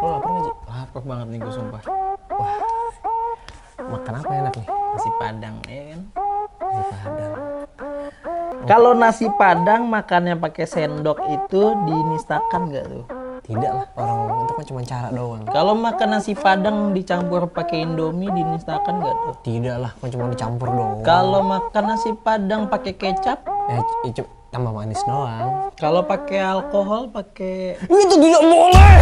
Lo lapar nggak, Ji? Lapar banget nih gue sumpah. Makan apa enak nih? Nasi Padang ya kan. Nasi Padang. Kalau nasi Padang makannya pakai sendok itu dinistakan nggak tuh? Tidak lah, orang itu kan cuma cara doang. Kalau makan nasi Padang dicampur pakai Indomie dinistakan nggak tuh? Tidak lah, kan cuma dicampur doang. Kalau makan nasi Padang pakai kecap, Ya, tambah manis doang. kalau pakai alkohol pakai Itu tidak boleh.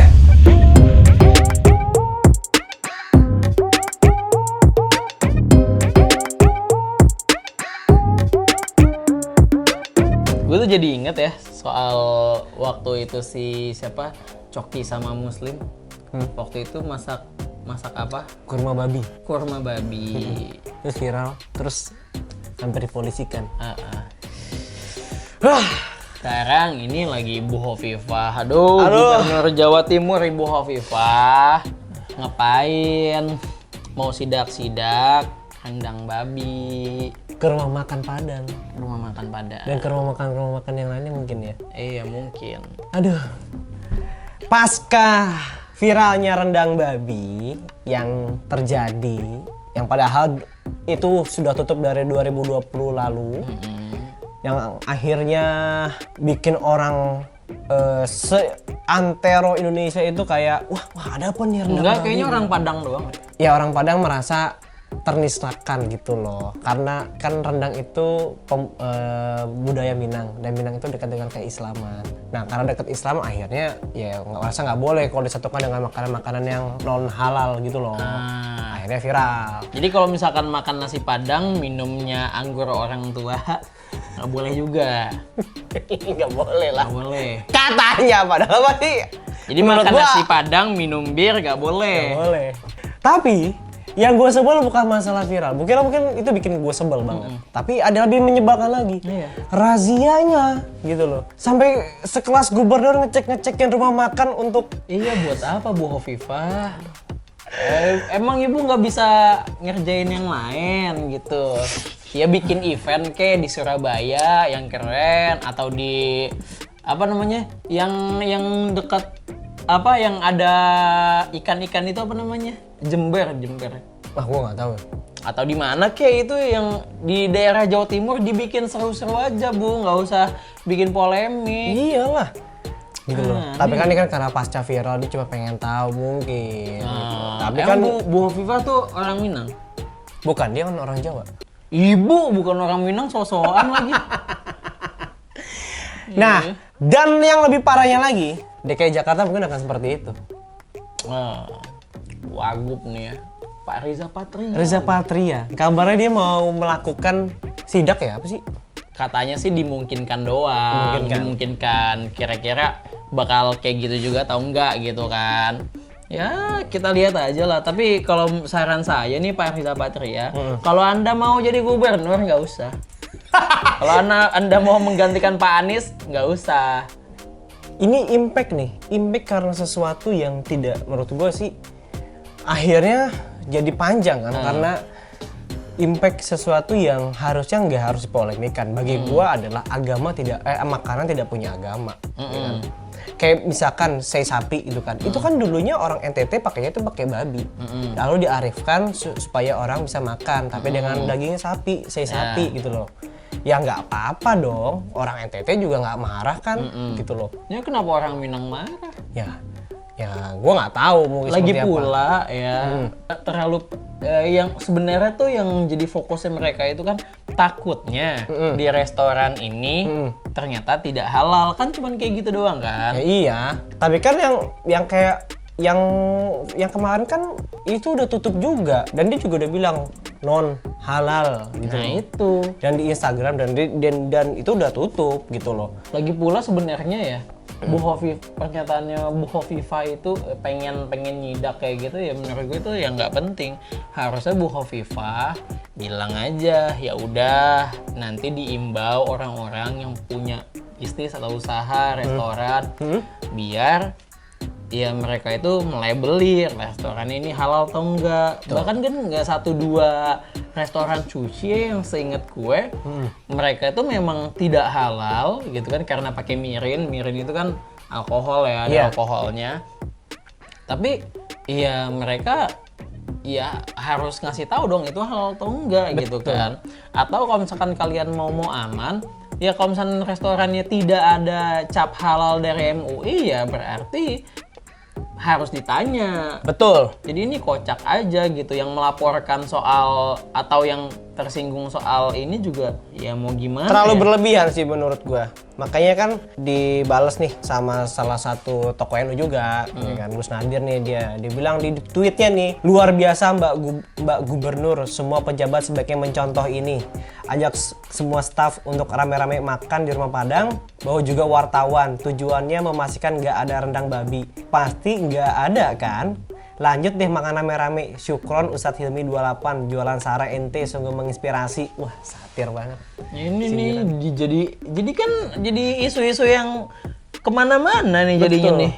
gue tuh jadi inget ya soal waktu itu si siapa Coki sama Muslim waktu itu masak apa Kurma babi. kurma babi. Terus viral, terus sampai dipolisikan. Sekarang ini lagi Ibu Hovifah. Aduh, Aduh. Gubernur Jawa Timur Ibu Hovifah ngapain? Mau sidak-sidak rendang babi, Ke rumah makan Padang. rumah makan Padang. Dan ke rumah makan yang lainnya mungkin ya. Iya mungkin. Aduh. Pasca viralnya rendang babi yang terjadi, yang padahal itu sudah tutup dari 2020 lalu, yang akhirnya bikin orang seantero Indonesia itu kayak wah ada apa nih rendang Enggak, babi? kayaknya orang Padang doang. Ya orang Padang merasa ternistakan gitu loh, karena kan rendang itu budaya Minang, dan Minang itu dekat dengan keislaman. Nah karena dekat Islam akhirnya ya merasa nggak boleh kalau disatukan dengan makanan-makanan yang non halal gitu loh. Akhirnya viral. Jadi kalau misalkan makan nasi Padang minumnya anggur orang tua nggak boleh juga. Nggak boleh lah Nggak boleh. katanya, padahal apa sih? Jadi Menurut makan gua, nasi Padang minum bir nggak boleh. nggak boleh. Tapi yang gue sebel bukan masalah viral, mungkin itu bikin gue sebel banget. Tapi ada lebih menyebalkan lagi, Iya. razianya gitu loh. Sampai sekelas gubernur ngecekin rumah makan untuk Iya, buat apa Bu Hovifah? Emang ibu nggak bisa ngerjain yang lain gitu? Ya bikin event kayak di Surabaya yang keren, atau di apa namanya? Yang dekat apa yang ada ikan-ikan itu apa namanya? Jember. wah gue nggak tahu. Atau di mana kayak itu yang di daerah Jawa Timur dibikin seru-seru aja Bu, nggak usah bikin polemik. Iyalah gitu loh. Nah, Tapi kan ini kan karena pasca viral dia cuma pengen tahu mungkin. Gitu. Tapi Emang kan Bu Hovifah tuh orang Minang? bukan, dia kan orang Jawa. Ibu bukan orang Minang, so-soan lagi. Nah, dan yang lebih parahnya lagi, DKI Jakarta mungkin akan seperti itu. Wagub nih ya, Pak Riza Patria. Reza Patria, kabarnya dia mau melakukan sidak ya, apa sih? Katanya sih dimungkinkan doang, dimungkinkan. Kira-kira bakal kayak gitu juga atau enggak gitu kan. Ya kita lihat aja lah, tapi kalau saran saya nih Pak Riza Patria, kalau Anda mau jadi gubernur nggak usah. Kalau anda mau menggantikan Pak Anies, nggak usah. Ini impact karena sesuatu yang tidak, menurut gue sih akhirnya jadi panjang kan, karena impact sesuatu yang harusnya nggak harus dipolemikan. Bagi gue adalah makanan tidak punya agama. Ya kan? Kayak misalkan sei sapi itu kan, itu kan dulunya orang NTT pakainya itu pakai babi, lalu diarifkan supaya orang bisa makan, tapi dengan dagingnya sapi, sei sapi gitu loh. Ya nggak apa-apa dong, orang NTT juga nggak marah kan, gitu loh. Ya kenapa orang Minang marah? Ya gue nggak tahu mungkin Lagi seperti apa. pula ya terlalu yang sebenarnya tuh yang jadi fokusnya mereka itu kan takutnya di restoran ini ternyata tidak halal, kan cuman kayak gitu doang kan. Ya, iya, tapi kan yang kayak yang kemarin kan itu udah tutup juga, dan dia juga udah bilang non halal gitu. Nah loh. itu Dan di Instagram dan itu udah tutup gitu loh. lagi pula sebenarnya ya pernyataannya Bu Hovifah itu pengen nyidak kayak gitu, ya menurut gue itu ya nggak penting. Harusnya Bu Hovifah bilang aja ya udah, nanti diimbau orang-orang yang punya bisnis atau usaha restoran biar ya mereka itu melabeli restoran ini halal atau enggak. Bahkan kan nggak 1-2 restoran sushi yang seingat gue mereka itu memang tidak halal gitu kan, karena pakai mirin itu kan alkohol ya, ada alkoholnya. Tapi ya mereka ya harus ngasih tahu dong itu halal atau enggak gitu kan. Atau kalau misalkan kalian mau aman, ya kalau misalkan restorannya tidak ada cap halal dari MUI ya berarti harus ditanya. Betul. Jadi ini kocak aja gitu, yang melaporkan soal atau yang tersinggung soal ini juga ya mau gimana. Terlalu ya? berlebihan sih menurut gua. Makanya kan dibales nih sama salah satu tokoh NU juga, ya kan Gus Nadir nih, dia bilang di tweetnya nih, luar biasa Mbak Gubernur, semua pejabat sebaiknya mencontoh ini. Ajak semua staf untuk rame-rame makan di rumah Padang, bawa juga wartawan. Tujuannya memastikan nggak ada rendang babi. Pasti nggak ada kan? Lanjut deh makan rame-rame. Syukron Ustadz Hilmi 28, jualan sara ente sungguh menginspirasi. Wah, satir banget. Ini nih jadi kan jadi isu-isu yang kemana-mana nih jadinya nih.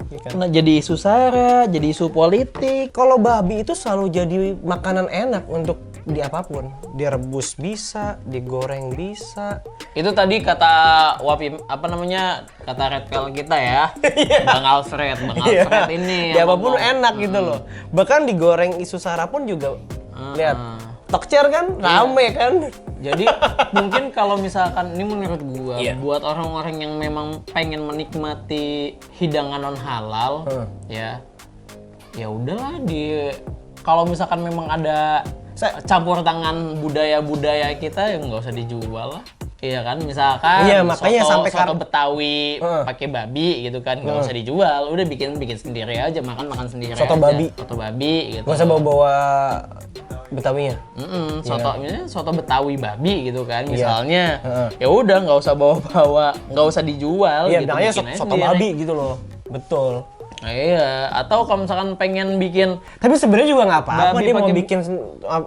Iya kan? Kena jadi isu sara, jadi isu politik. Kalau babi itu selalu jadi makanan enak untuk di apapun. Direbus bisa, digoreng bisa. Itu tadi kata Wapim kata Red Pill kita ya. Bang Alfred ini. Di yang apapun ngomong. enak gitu loh. Bahkan digoreng isu sara pun juga. Lihat. Tokcer kan rame kan. Jadi mungkin kalau misalkan ini menurut gua Iya. buat orang-orang yang memang pengen menikmati hidangan non halal ya udahlah kalau misalkan memang ada campur tangan budaya kita ya nggak usah dijual lah. Iya kan, misalkan Iya, makanya sampai soto Betawi Heeh. pakai babi gitu kan, nggak usah dijual, udah bikin sendiri aja, makan sendiri Soto aja. babi. Soto babi gitu. Gak usah bawa-bawa Betawinya. Misalnya soto Betawi babi gitu kan, Iya. misalnya Heeh. ya udah nggak usah bawa-bawa, nggak usah dijual. Iya, gitu, bilangnya bikin aja soto sendiri. babi gitu loh. Betul. Nah, iya, atau kalau misalkan pengen bikin Tapi sebenarnya juga nggak apa-apa Babi dia pakai-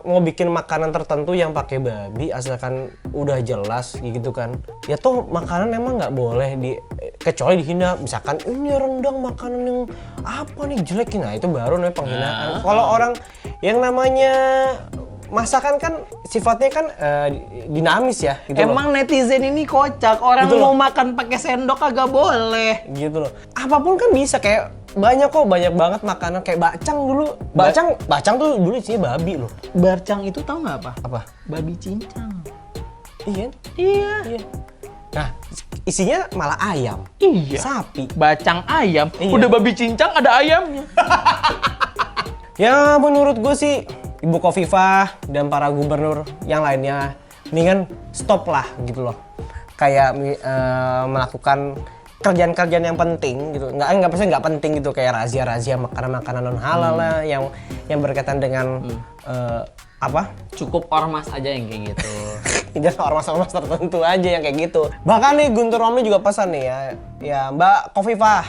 mau bikin makanan tertentu yang pakai babi asalkan udah jelas gitu kan. Ya toh makanan emang nggak boleh kecuali dihina. Misalkan ini rendang makanan yang apa nih jelek, nah itu baru namanya penghinaan. Kalau orang yang namanya masakan kan sifatnya kan dinamis ya gitu loh. emang netizen ini kocak, orang Gitu loh. mau makan pakai sendok kagak boleh. Gitu loh. Apapun kan bisa, kayak banyak banget makanan kayak bacang dulu. Bacang tuh dulu isinya babi loh. Barcang itu tahu nggak apa? Apa? Babi cincang. Iya. Iya. Iya. Nah, isinya malah ayam. Iya. Sapi. Bacang ayam. Iya. Udah babi cincang ada ayamnya. Ya menurut gue sih Ibu Khofifah dan para gubernur yang lainnya mendingan stop lah gitu loh. Kayak melakukan kerjaan-kerjaan yang penting gitu. Pasti nggak penting gitu, kayak razia-razia makanan-makanan non halal lah yang berkaitan dengan apa? Cukup ormas aja yang kayak gitu. Tidak ormas-ormas tertentu aja yang kayak gitu. Bahkan nih Guntur Romli juga pesan nih ya Mbak Khofifah,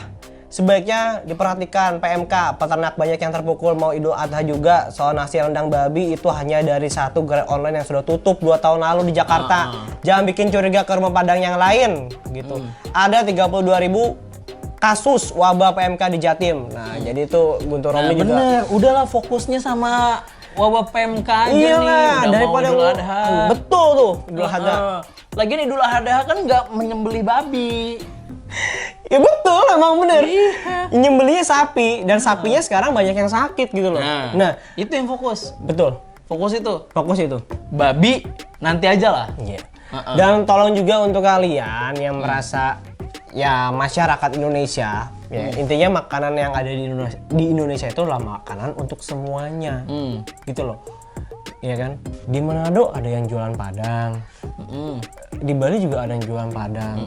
sebaiknya diperhatikan PMK, peternak banyak yang terpukul mau Idul Adha juga. Soal nasi rendang babi itu hanya dari satu gerai online yang sudah tutup 2 tahun lalu di Jakarta. Jangan bikin curiga ke rumah Padang yang lain gitu. Ada 32.000 kasus wabah PMK di Jatim. Nah, jadi itu Guntur Romli juga. Bener, udahlah fokusnya sama wabah PMK aja Iya nih. lah, Udah daripada mau Idul Adha. Betul tuh, Idul Adha. Lagian Idul Adha kan nggak menyembelih babi. Ya betul, emang bener. Iya. Nyembelihnya sapi, dan sapinya sekarang banyak yang sakit gitu loh. Nah, itu yang fokus. betul. Fokus itu. Fokus itu. Babi nanti aja lah. Iya. Dan tolong juga untuk kalian yang merasa ya masyarakat Indonesia, ya intinya makanan yang ada di Indonesia itu adalah makanan untuk semuanya. Gitu loh. Iya kan? Di Manado ada yang jualan Padang. Di Bali juga ada yang jualan Padang.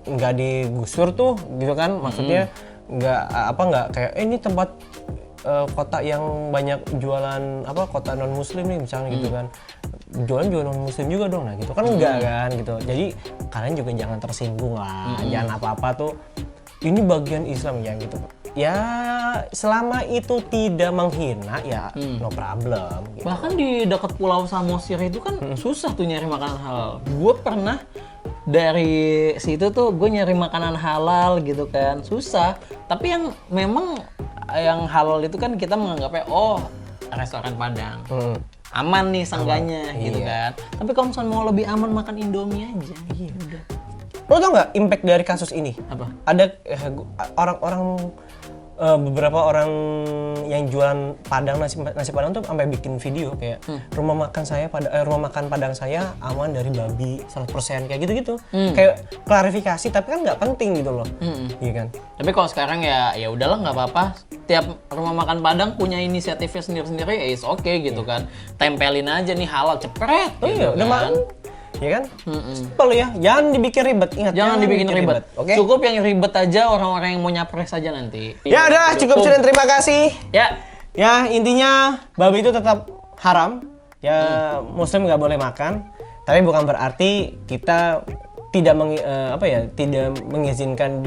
Nggak digusur tuh gitu kan, maksudnya nggak kayak ini tempat kota yang banyak jualan kota non muslim nih misalnya gitu kan, jualan non muslim juga dong, nah gitu kan enggak kan gitu. Jadi kalian juga jangan tersinggung lah, jangan apa-apa tuh ini bagian Islam ya gitu ya, selama itu tidak menghina ya no problem gitu. Bahkan di dekat Pulau Samosir itu kan susah tuh nyari makanan halal. Gue pernah dari situ tuh gue nyari makanan halal gitu kan, susah. Tapi yang memang yang halal itu kan kita menganggapnya restoran Padang. Aman nih sangganya gitu kan. Tapi kalau misalnya mau lebih aman makan Indomie aja. Iya udah. Lo tau nggak impact dari kasus ini? Apa? Ada orang-orang beberapa orang yang jualan padang nasi padang tuh sampai bikin video kayak rumah makan padang saya aman dari babi 100% kayak gitu-gitu. Kayak klarifikasi tapi kan nggak penting gitu loh. Iya kan? Tapi kalau sekarang ya udahlah nggak apa-apa. Tiap rumah makan Padang punya inisiatifnya sendiri-sendiri, ya is oke gitu kan. Tempelin aja nih halal cepret. Oh iya, gitu udah kan. makan. Iya kan? Simpel ya, jangan dibikin ribet. Ingat, Jangan dibikin ribet. Oke? Cukup yang ribet aja orang-orang yang mau nyapres aja nanti. Ya udah, cukup sekian, terima kasih. Ya, Ya, intinya babi itu tetap haram. Ya, muslim nggak boleh makan. Tapi bukan berarti kita tidak tidak mengizinkan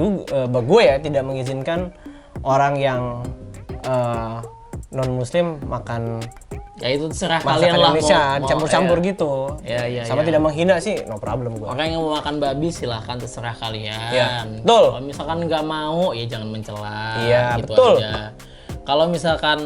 tidak mengizinkan orang yang non muslim makan ya itu terserah masakan kalian lah Indonesia, mau campur-campur ya. gitu. Ya, Sama ya. tidak menghina sih, no problem gue. Orang yang mau makan babi silahkan terserah kalian. Ya, betul. Kalau misalkan nggak mau ya jangan mencela. Iya, gitu betul. aja. Kalau misalkan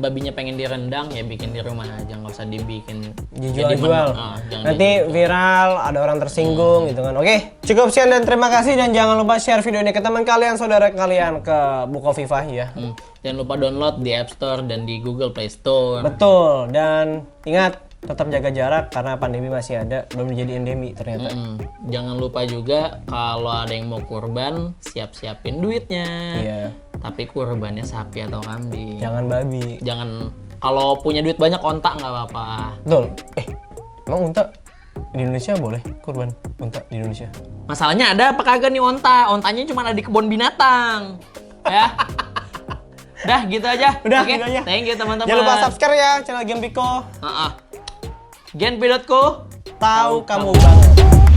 babinya pengen direndang ya bikin di rumah aja, nggak usah dibikin Dijual-jual. jangan Nanti viral, ada orang tersinggung gitu kan. Oke, cukup sekian dan terima kasih, dan jangan lupa share video ini ke teman kalian, saudara kalian, ke Bukovifah ya. Jangan lupa download di App Store dan di Google Play Store. Betul, dan ingat tetap jaga jarak karena pandemi masih ada, belum menjadi endemi ternyata. Jangan lupa juga kalau ada yang mau kurban, siap-siapin duitnya. Iya. Tapi kurbannya sapi atau kambing. Jangan babi. Jangan, kalau punya duit banyak ontak nggak apa-apa. Betul. Emang unta di Indonesia boleh kurban unta di Indonesia? Masalahnya ada apa kagak nih onta? Ontanya cuma ada di kebun binatang. Ya. Udah gitu aja. Udah, Oke, gitu aja. Thank you teman-teman. Jangan lupa subscribe ya channel Game Piko. Genpi.co Tahu kamu banget.